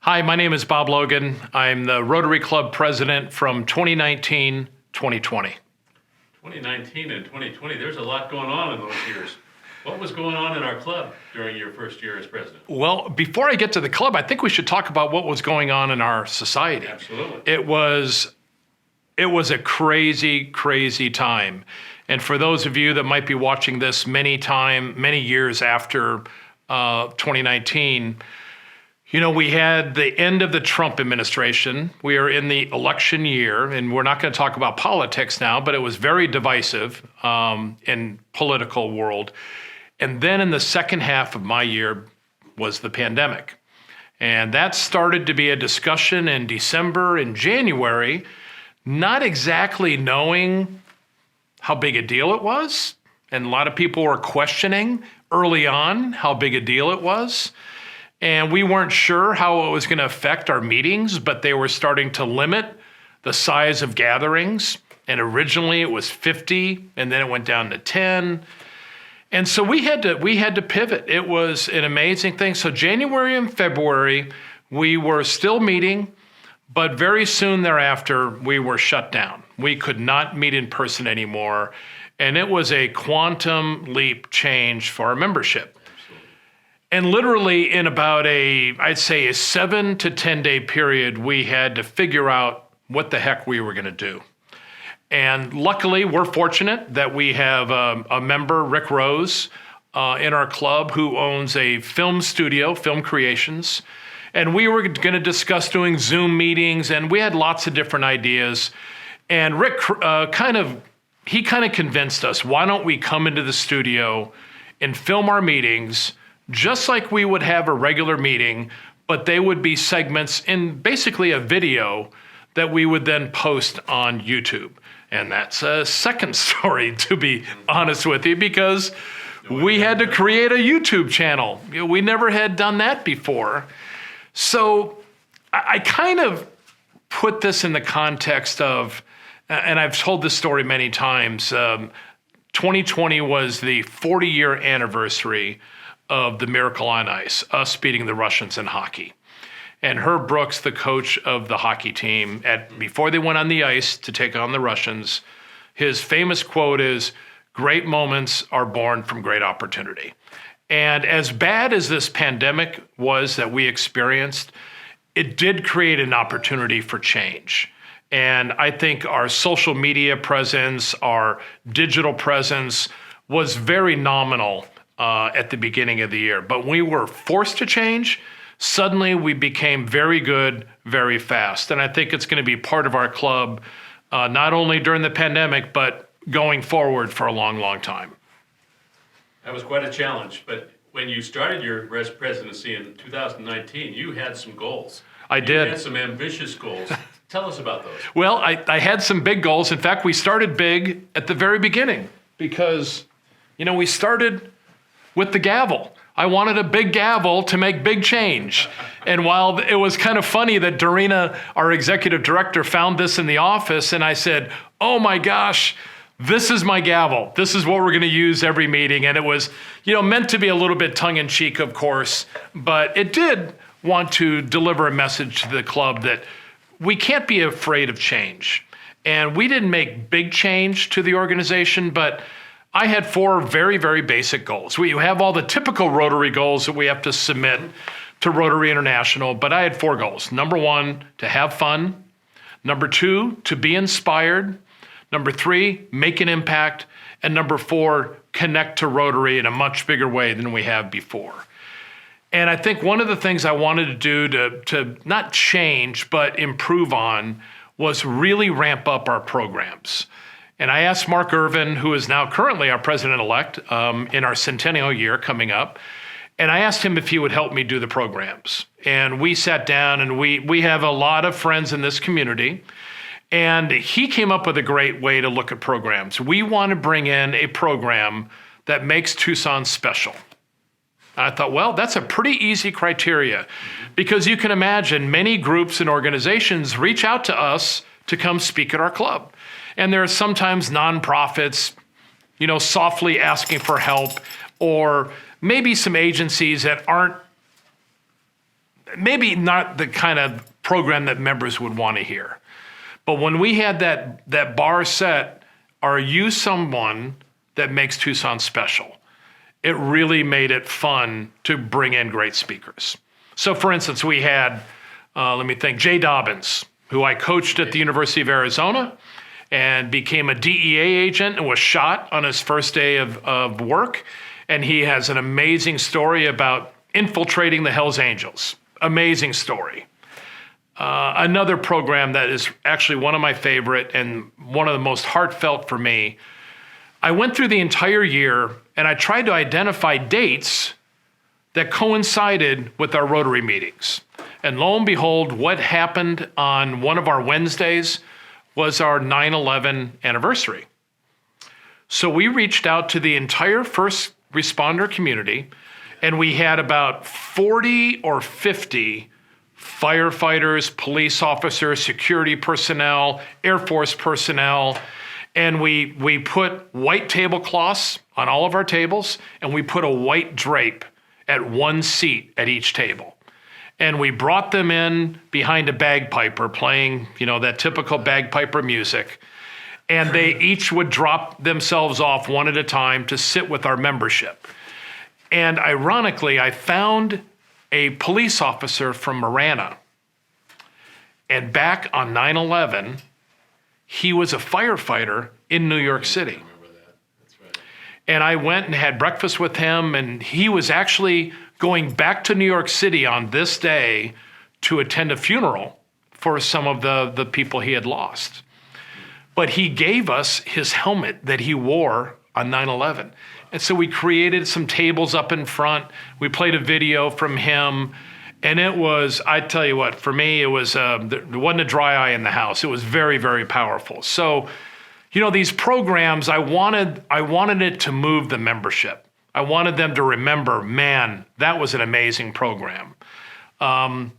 Hi, my name is Bob Logan. I'm the Rotary Club president from 2019, 2020. 2019 and 2020, there's a lot going on in those years. What was going on in our club during your first year as president? Well, before I get to the club, I think we should talk about what was going on in our society. Absolutely. It was a crazy, crazy time. And for those of you that might be watching this many years after 2019, we had the end of the Trump administration. We are in the election year, and we're not going to talk about politics now, but it was very divisive in political world. And then in the second half of my year was the pandemic. And that started to be a discussion in December and January, not exactly knowing how big a deal it was. And a lot of people were questioning early on how big a deal it was. And we weren't sure how it was going to affect our meetings, but they were starting to limit the size of gatherings. And originally it was 50, and then it went down to 10. And so we had to pivot. It was an amazing thing. So January and February, we were still meeting, but very soon thereafter, we were shut down. We could not meet in person anymore. And it was a quantum leap change for our membership. And literally in about I'd say a 7 to 10 day period, we had to figure out what the heck we were going to do. And luckily, we're fortunate that we have a member, Rick Rose, in our club who owns a film studio, Film Creations. And we were going to discuss doing Zoom meetings, and we had lots of different ideas. And Rick kind of convinced us, why don't we come into the studio and film our meetings just like we would have a regular meeting, but they would be segments in basically a video that we would then post on YouTube. And that's a second story, to be honest with you, because we had to create a YouTube channel. We never had done that before. So I kind of put this in the context of, and I've told this story many times, 2020 was the 40-year anniversary of the Miracle on Ice, us beating the Russians in hockey. And Herb Brooks, the coach of the hockey team, before they went on the ice to take on the Russians, his famous quote is, "Great moments are born from great opportunity." And as bad as this pandemic was that we experienced, it did create an opportunity for change. And I think our social media presence, our digital presence was very nominal at the beginning of the year. But when we were forced to change, suddenly we became very good, very fast. And I think it's going to be part of our club, not only during the pandemic, but going forward for a long, long time. That was quite a challenge, but when you started your presidency in 2019, you had some goals. I did. You had some ambitious goals. Tell us about those. Well, I had some big goals. In fact, we started big at the very beginning because, we started with the gavel. I wanted a big gavel to make big change. And while it was kind of funny that Dorina, our executive director, found this in the office, and I said, "Oh my gosh, this is my gavel. This is what we're going to use every meeting." And it was, meant to be a little bit tongue-in-cheek, of course, but it did want to deliver a message to the club that we can't be afraid of change. And we didn't make big change to the organization, but I had 4 very, very basic goals. We have all the typical Rotary goals that we have to submit to Rotary International, but I had 4 goals. Number 1, to have fun. Number 2, to be inspired. Number 3, make an impact. And number 4, connect to Rotary in a much bigger way than we have before. And I think one of the things I wanted to do to not change, but improve on was really ramp up our programs. And I asked Mark Irvin, who is now currently our president-elect in our centennial year coming up, and I asked him if he would help me do the programs. And we sat down, and we have a lot of friends in this community, and he came up with a great way to look at programs. We want to bring in a program that makes Tucson special. I thought, well, that's a pretty easy criteria because you can imagine many groups and organizations reach out to us to come speak at our club. And there are sometimes nonprofits, softly asking for help, or maybe some agencies that aren't maybe not the kind of program that members would want to hear. But when we had that bar set, are you someone that makes Tucson special? It really made it fun to bring in great speakers. So for instance, we had, let me think, Jay Dobbins, who I coached at the University of Arizona and became a DEA agent and was shot on his first day of work. And he has an amazing story about infiltrating the Hells Angels. Amazing story. Another program that is actually one of my favorite and one of the most heartfelt for me, I went through the entire year and I tried to identify dates that coincided with our Rotary meetings. And lo and behold, what happened on one of our Wednesdays was our 9/11 anniversary. So we reached out to the entire first responder community, and we had about 40 or 50 firefighters, police officers, security personnel, Air Force personnel, and we put white tablecloths on all of our tables, and we put a white drape at one seat at each table. And we brought them in behind a bagpiper playing, that typical bagpiper music. And they each would drop themselves off one at a time to sit with our membership. And ironically, I found a police officer from Marana. And back on 9/11, he was a firefighter in New York City. I remember that. That's right. And I went and had breakfast with him, and he was actually going back to New York City on this day to attend a funeral for some of the people he had lost. But he gave us his helmet that he wore on 9/11. And so we created some tables up in front. We played a video from him. And it was, I tell you what, for me, it was, there wasn't a dry eye in the house. It was very, very powerful. So, these programs, I wanted it to move the membership. I wanted them to remember, man, that was an amazing program.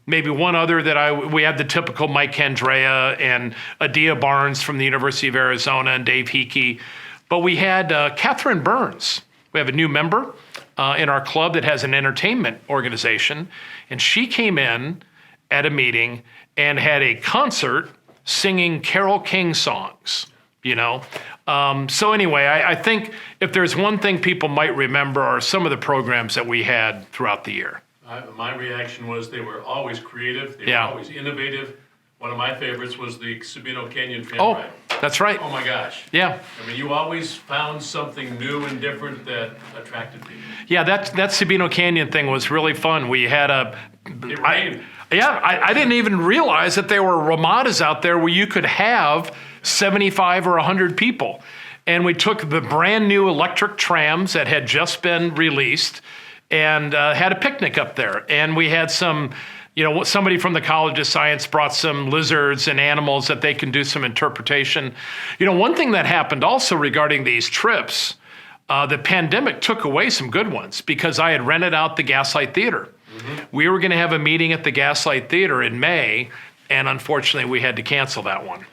Maybe one other that we had the typical Mike Andrea and Adia Barnes from the University of Arizona and Dave Hickey. But we had Catherine Burns. We have a new member in our club that has an entertainment organization. And she came in at a meeting and had a concert singing Carole King songs, So anyway, I think if there's one thing people might remember are some of the programs that we had throughout the year. My reaction was they were always creative. They were Yeah. always innovative. One of my favorites was the Sabino Canyon fan Oh, ride. that's right. Oh my gosh. Yeah. I mean, you always found something new and different that attracted people. Yeah, that Sabino Canyon thing was really fun. We had It rained. I didn't even realize that there were ramadas out there where you could have 75 or 100 people. And we took the brand new electric trams that had just been released and had a picnic up there. And we had some, somebody from the College of Science brought some lizards and animals that they can do some interpretation. One thing that happened also regarding these trips, the pandemic took away some good ones because I had rented out the Gaslight Theater. Mm-hmm. We were going to have a meeting at the Gaslight Theater in May, and unfortunately we had to cancel that one.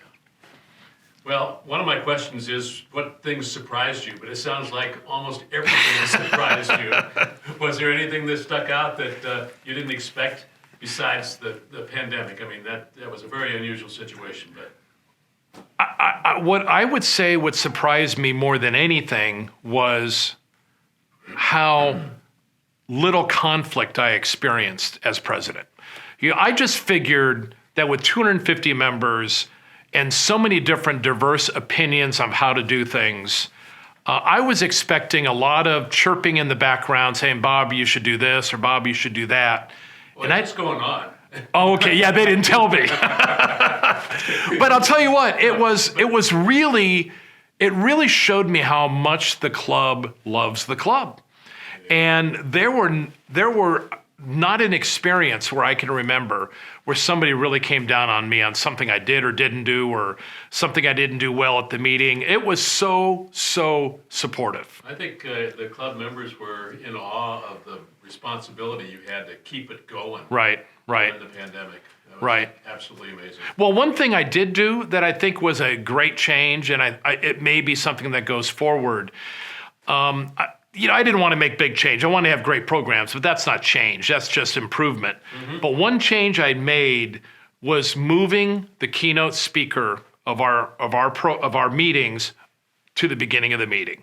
Well, one of my questions is what things surprised you, but it sounds like almost everything surprised you. Was there anything that stuck out that you didn't expect besides the pandemic? I mean, that was a very unusual situation, but. What I would say what surprised me more than anything was how little conflict I experienced as president. I just figured that with 250 members and so many different diverse opinions on how to do things, I was expecting a lot of chirping in the background saying, Bob, you should do this, or Bob, you should do that. Well, what's going on? Oh, okay. Yeah, they didn't tell me. But I'll tell you what, it really showed me how much the club loves the club. And there were not an experience where I can remember where somebody really came down on me on something I did or didn't do or something I didn't do well at the meeting. It was so supportive. I think the club members were in awe of the responsibility you had to keep it going. Right. During the pandemic. That was Right. Absolutely amazing. Well, one thing I did do that I think was a great change, and it may be something that goes forward. I didn't want to make big change. I wanted to have great programs, but that's not change. That's just improvement. But one change I made was moving the keynote speaker of our meetings to the beginning of the meeting.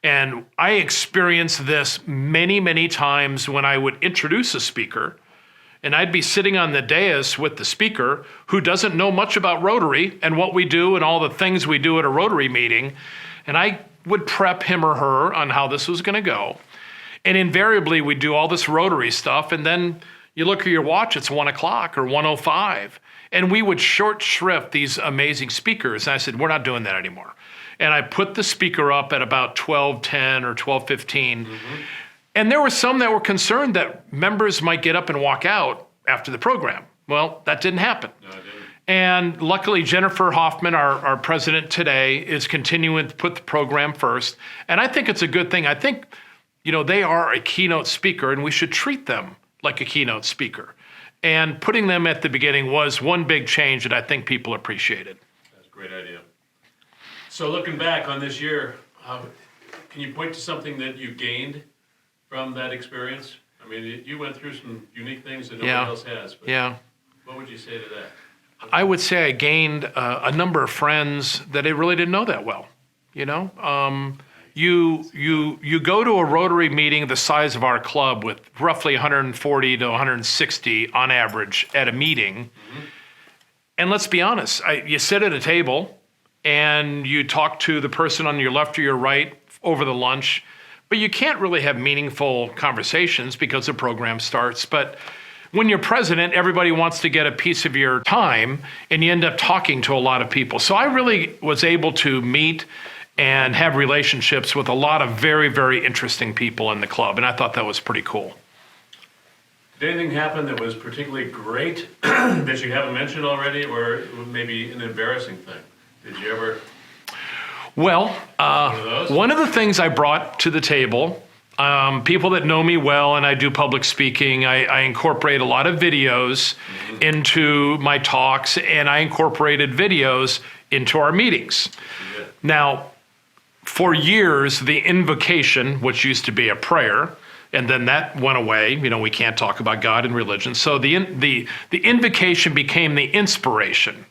And I experienced this many, many times when I would introduce a speaker, and I'd be sitting on the dais with the speaker who doesn't know much about Rotary and what we do and all the things we do at a Rotary meeting. And I would prep him or her on how this was going to go. And invariably, we'd do all this Rotary stuff. And then you look at your watch, it's 1 o'clock or 1:05. And we would short shrift these amazing speakers. And I said, we're not doing that anymore. And I put the speaker up at about 12:10 or 12:15. And there were some that were concerned that members might get up and walk out after the program. Well, that didn't happen. No, I didn't. And luckily, Jennifer Hoffman, our president today, is continuing to put the program first. And I think it's a good thing. I think, they are a keynote speaker, and we should treat them like a keynote speaker. And putting them at the beginning was one big change that I think people appreciated. That's a great idea. So looking back on this year, can you point to something that you gained from that experience? I mean, you went through some unique things that nobody else has. But what would you say to that? I would say I gained a number of friends that I really didn't know that well. You go to a Rotary meeting the size of our club with roughly 140 to 160 on average at a meeting. And let's be honest, you sit at a table and you talk to the person on your left or your right over the lunch, but you can't really have meaningful conversations because the program starts. But when you're president, everybody wants to get a piece of your time, and you end up talking to a lot of people. So I really was able to meet and have relationships with a lot of very, very interesting people in the club, and I thought that was pretty cool. Did anything happen that was particularly great that you haven't mentioned already, or maybe an embarrassing thing? Did you ever? Well, one of those? One of the things I brought to the table, people that know me well and I do public speaking, I incorporate a lot of videos into my talks, and I incorporated videos into our meetings. Now, for years, the invocation, which used to be a prayer, and then that went away. We can't talk about God and religion. So the invocation became the inspiration.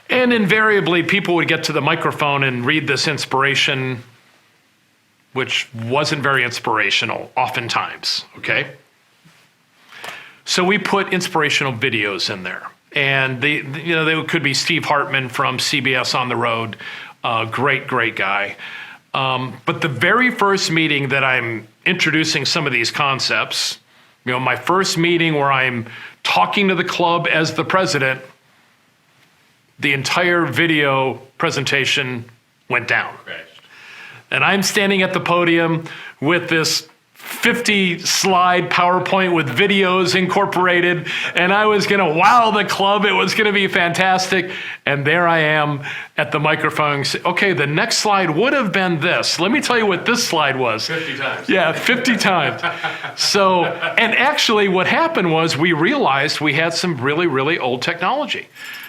And invariably, people would get to the microphone and read this inspiration, which wasn't very inspirational, oftentimes, okay? So we put inspirational videos in there. And they could be Steve Hartman from CBS On the Road, great guy. But the very first meeting that I'm introducing some of these concepts, my first meeting where I'm talking to the club as the president, the entire video presentation went down. Right. And I'm standing at the podium with this 50-slide PowerPoint with videos incorporated, and I was going to wow the club. It was going to be fantastic. And there I am at the microphone. Okay, the next slide would have been this. Let me tell you what this slide was. 50 times. Yeah, 50 times. So, and actually what happened was we realized we had some really, really old technology.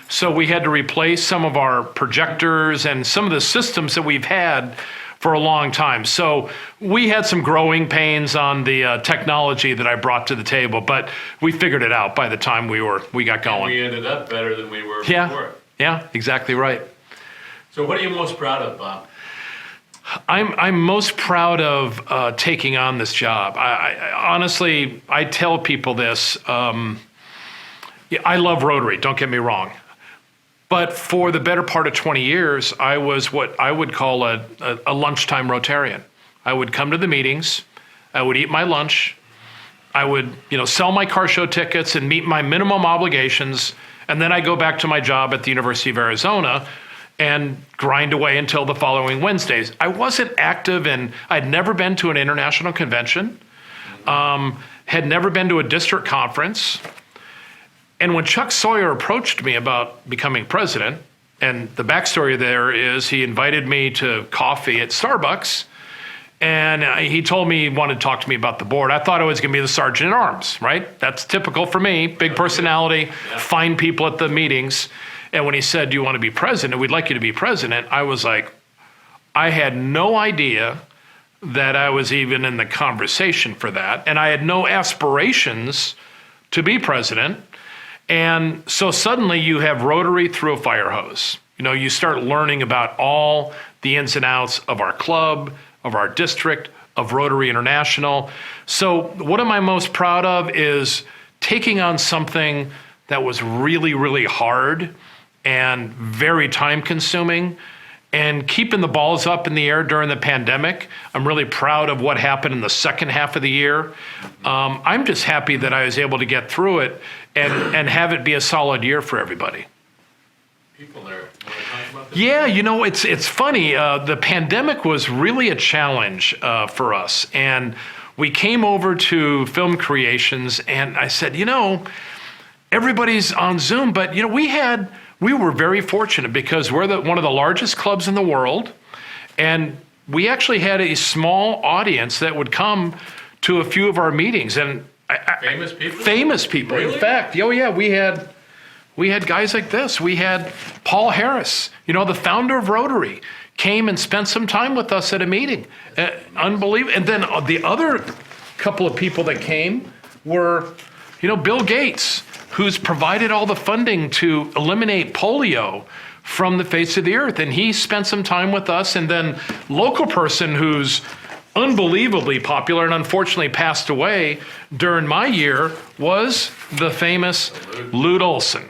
So we had to replace some of our projectors and some of the systems that we've had for a long time. So we had some growing pains on the technology that I brought to the table, but we figured it out by the time we got going. We ended up better than we were before. Yeah, exactly right. So what are you most proud of, Bob? I'm most proud of taking on this job. I honestly, I tell people this. I love Rotary, don't get me wrong. But for the better part of 20 years, I was what I would call a lunchtime Rotarian. I would come to the meetings, I would eat my lunch, I would sell my car show tickets and meet my minimum obligations, and then I go back to my job at the University of Arizona and grind away until the following Wednesdays. I wasn't active, and I'd never been to an international convention, had never been to a district conference. And when Chuck Sawyer approached me about becoming president, and the backstory there is he invited me to coffee at Starbucks, and he told me he wanted to talk to me about the board. I thought I was going to be the sergeant at arms, right? That's typical for me, big personality, fine people at the meetings. And when he said, do you want to be president? We'd like you to be president. I was like, I had no idea that I was even in the conversation for that. And I had no aspirations to be president. And so suddenly you have Rotary through a fire hose. You know, you start learning about all the ins and outs of our club, of our district, of Rotary International. So what am I most proud of is taking on something that was really, really hard and very time consuming and keeping the balls up in the air during the pandemic. I'm really proud of what happened in the second half of the year. I'm just happy that I was able to get through it and have it be a solid year for everybody. People there, want to talk about this? Yeah, you know, it's funny. The pandemic was really a challenge for us. And we came over to Film Creations and I said, you know, everybody's on Zoom, but you know, we were very fortunate because we're one of the largest clubs in the world, and we actually had a small audience that would come to a few of our meetings. And Famous people? Famous people. Really? In fact, oh yeah, we had guys like this. We had Paul Harris, you know, the founder of Rotary, came and spent some time with us at a meeting. Unbelievable. And then the other couple of people that came were, you know, Bill Gates, who's provided all the funding to eliminate polio from the face of the earth. And he spent some time with us. And then local person who's unbelievably popular and unfortunately passed away during my year was the famous Lute Olson.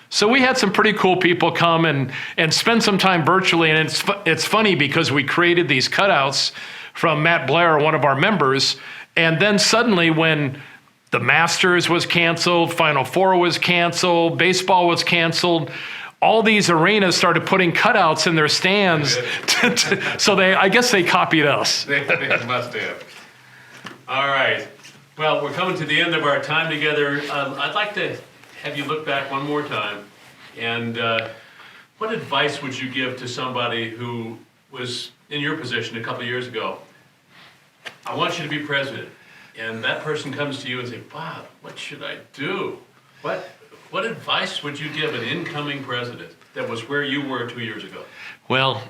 So we had some pretty cool people come and spend some time virtually. And it's funny because we created these cutouts from Matt Blair, one of our members. And then suddenly when the Masters was canceled, Final Four was canceled, baseball was canceled, all these arenas started putting cutouts in their stands. So I guess they copied us. They must have. All right. Well, we're coming to the end of our time together. I'd like to have you look back one more time. And what advice would you give to somebody who was in your position a couple of years ago? I want you to be president. And that person comes to you and say, Bob, what should I do? What advice would you give an incoming president that was where you were 2 years ago? Well,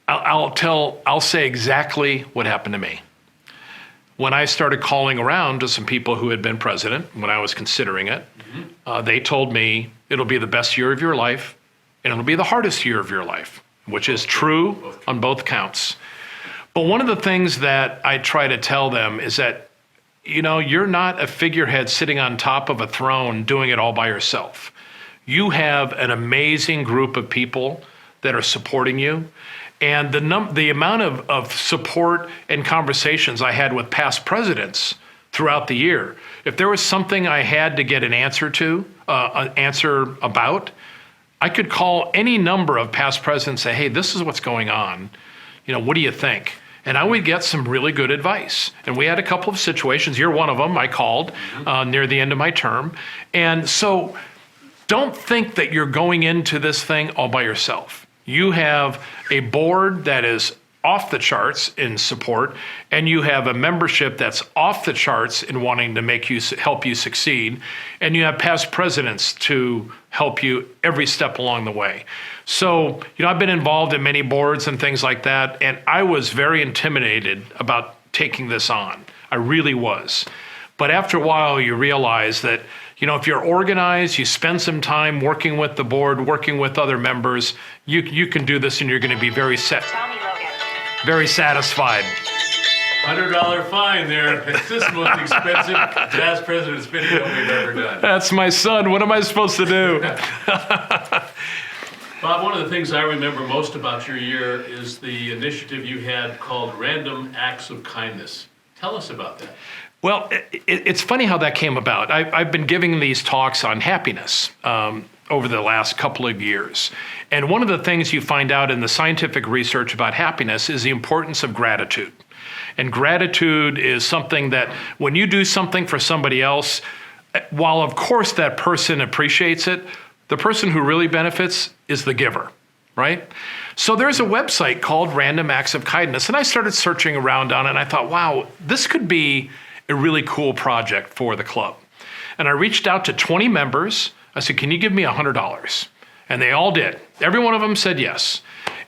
I'll say exactly what happened to me. When I started calling around to some people who had been president, when I was considering it, they told me it'll be the best year of your life and it'll be the hardest year of your life, which is true on both counts. But one of the things that I try to tell them is that, you know, you're not a figurehead sitting on top of a throne doing it all by yourself. You have an amazing group of people that are supporting you. And the amount of support and conversations I had with past presidents throughout the year, if there was something I had to get an answer about, I could call any number of past presidents and say, hey, this is what's going on. You know, what do you think? And I would get some really good advice. And we had a couple of situations. You're one of them. I called near the end of my term. And so don't think that you're going into this thing all by yourself. You have a board that is off the charts in support, and you have a membership that's off the charts in wanting to help you succeed, and you have past presidents to help you every step along the way. So, you know, I've been involved in many boards and things like that, and I was very intimidated about taking this on. I really was. But after a while, you realize that, you know, if you're organized, you spend some time working with the board, working with other members, you can do this and you're going to be very satisfied. $100 fine there. It's this most expensive past president's video we've ever done. That's my son. What am I supposed to do? Bob, one of the things I remember most about your year is the initiative you had called Random Acts of Kindness. Tell us about that. Well, it's funny how that came about. I've been giving these talks on happiness over the last couple of years. And one of the things you find out in the scientific research about happiness is the importance of gratitude. And gratitude is something that when you do something for somebody else, while of course that person appreciates it, the person who really benefits is the giver, right? So there's a website called Random Acts of Kindness, and I started searching around on it, and I thought, wow, this could be a really cool project for the club. And I reached out to 20 members. I said, can you give me $100? And they all did. Every one of them said yes.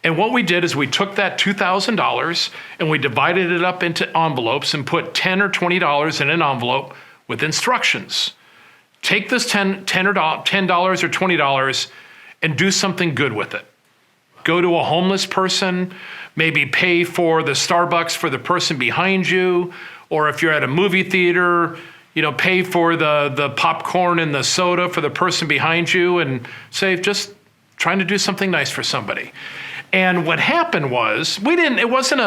And what we did is we took that $2,000 and we divided it up into envelopes and put $10 or $20 in an envelope with instructions. Take this $10 or $20 and do something good with it. Go to a homeless person, maybe pay for the Starbucks for the person behind you, or if you're at a movie theater, pay for the popcorn and the soda for the person behind you, and say, just trying to do something nice for somebody. And what happened was, it wasn't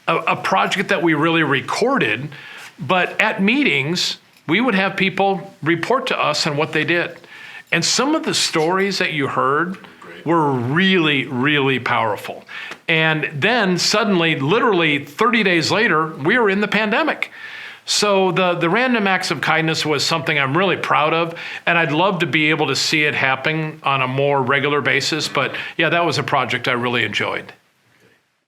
a project that we really recorded, but at meetings, we would have people report to us on what they did. And some of the stories that you heard were really, really powerful. And then suddenly, literally 30 days later, we were in the pandemic. So the random acts of kindness was something I'm really proud of, and I'd love to be able to see it happen on a more regular basis. But yeah, that was a project I really enjoyed.